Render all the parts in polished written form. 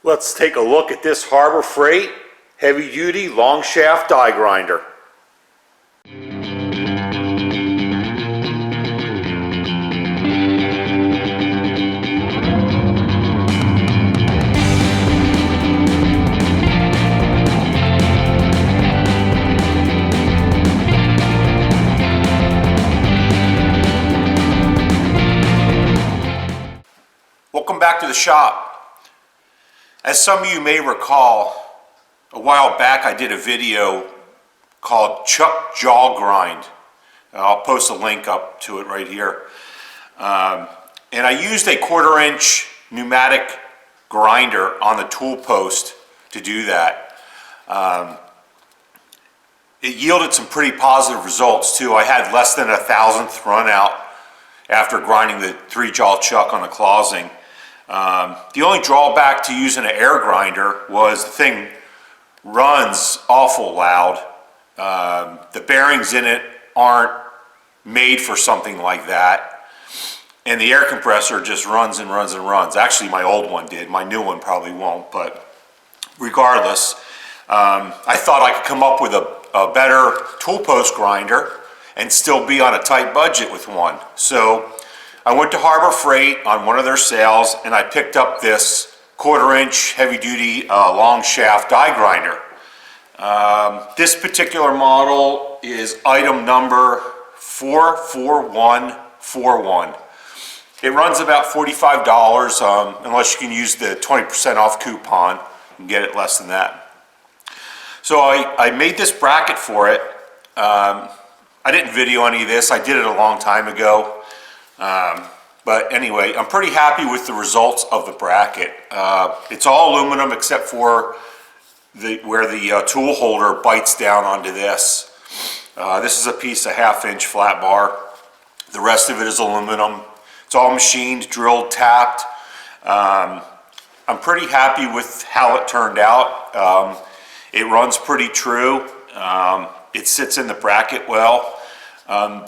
Let's take a look at this Harbor Freight heavy duty long shaft die grinder. Welcome back to the shop. As some of you may recall, a while back I did a video called Chuck Jaw Grind. I'll post a link up to it right here. And I used a 1/4 inch pneumatic grinder on the tool post to do that. It yielded some pretty positive results too. I had less than 1,000th run out after grinding the 3-jaw chuck on the closing. The only drawback to using an air grinder was the thing runs awful loud. The bearings in it aren't made for something like that, and the air compressor just runs and runs and runs. Actually, my old one did. My new one probably won't, but regardless, I thought I could come up with a better tool post grinder and still be on a tight budget with one. So I went to Harbor Freight on one of their sales and I picked up this 1/4 inch heavy duty long shaft die grinder. This particular model is item number 44141. It runs about $45 unless you can use the 20% off coupon and get it less than that. So I made this bracket for it. I didn't video any of this. I did it a long time ago. But anyway, I'm pretty happy with the results of the bracket. It's all aluminum except for where the tool holder bites down onto this. This is a piece of 1/2 inch flat bar. The rest of it is aluminum. It's all machined, drilled, tapped. I'm pretty happy with how it turned out. It runs pretty true. It sits in the bracket well.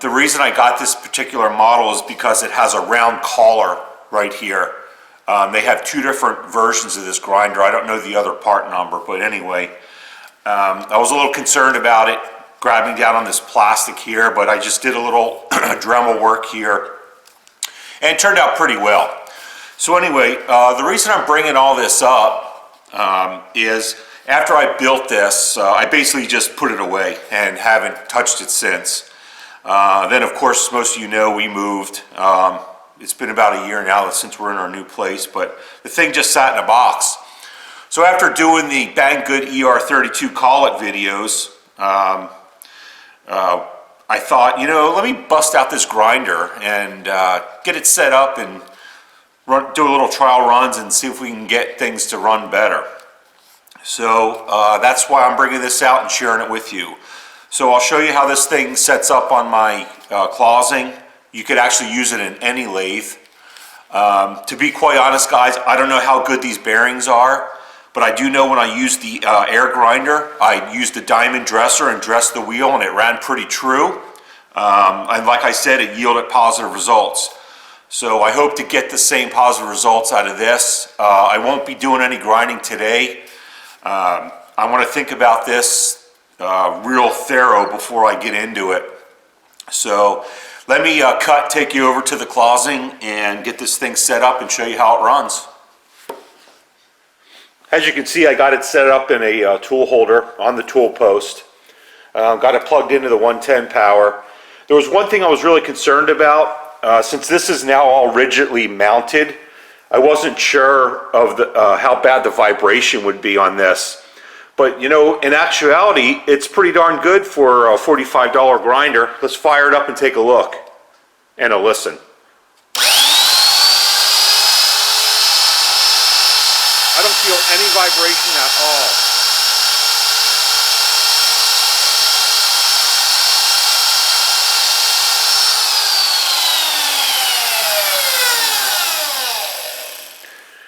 The reason I got this particular model is because it has a round collar right here. They have 2 different versions of this grinder. I don't know the other part number, but anyway, I was a little concerned about it grabbing down on this plastic here, but I just did a little Dremel work here and it turned out pretty well. So anyway, the reason I'm bringing all this up is after I built this, I basically just put it away and haven't touched it since. Then of course, most of you know, we moved. It's been about a year now since we're in our new place, but the thing just sat in a box. So after doing the Bang Good ER32 Call It videos, I thought, you know, let me bust out this grinder and get it set up and do a little trial runs and see if we can get things to run better. So that's why I'm bringing this out and sharing it with you. So I'll show you how this thing sets up on my closing. You could actually use it in any lathe. To be quite honest, guys, I don't know how good these bearings are, but I do know when I used the air grinder, I used a diamond dresser and dressed the wheel and it ran pretty true. And like I said, it yielded positive results. So I hope to get the same positive results out of this. I won't be doing any grinding today. I want to think about this real thorough before I get into it. So let me take you over to the closing and get this thing set up and show you how it runs. As you can see, I got it set up in a tool holder on the tool post. Got it plugged into the 110 power. There was one thing I was really concerned about. Since this is now all rigidly mounted, I wasn't sure of how bad the vibration would be on this. But you know, in actuality, it's pretty darn good for a $45 grinder. Let's fire it up and take a look and a listen. I don't feel any vibration at all.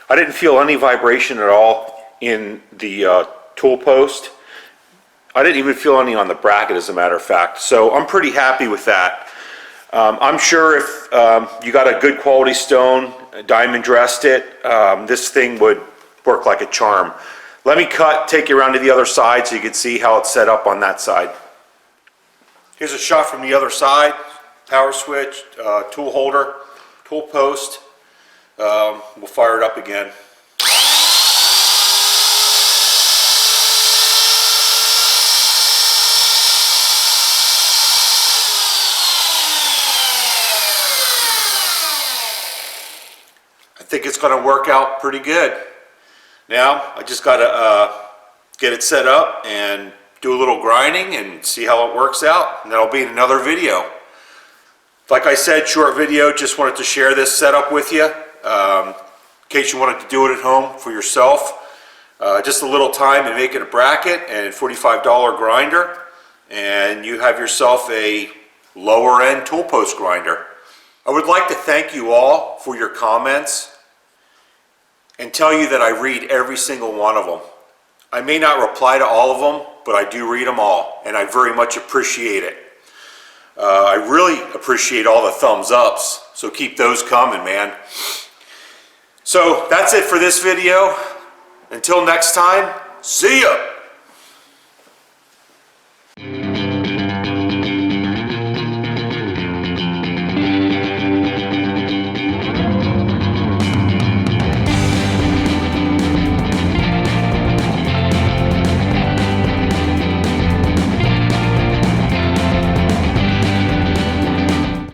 I didn't feel any vibration at all in the tool post. I didn't even feel any on the bracket, as a matter of fact. So I'm pretty happy with that. I'm sure if you got a good quality stone, diamond dressed it, this thing would work like a charm. Let me take you around to the other side so you can see how it's set up on that side. Here's a shot from the other side. Power switch, tool holder, tool post. We'll fire it up again. I think it's going to work out pretty good. Now I just got to get it set up and do a little grinding and see how it works out, and that'll be in another video. Like I said, short video, just wanted to share this setup with you in case you wanted to do it at home for yourself. Just a little time and make it a bracket and $45 grinder, and you have yourself a lower end tool post grinder. I would like to thank you all for your comments and tell you that I read every single one of them. I may not reply to all of them, but I do read them all, and I very much appreciate it. I really appreciate all the thumbs ups, so keep those coming, man. So that's it for this video. Until next time, see ya!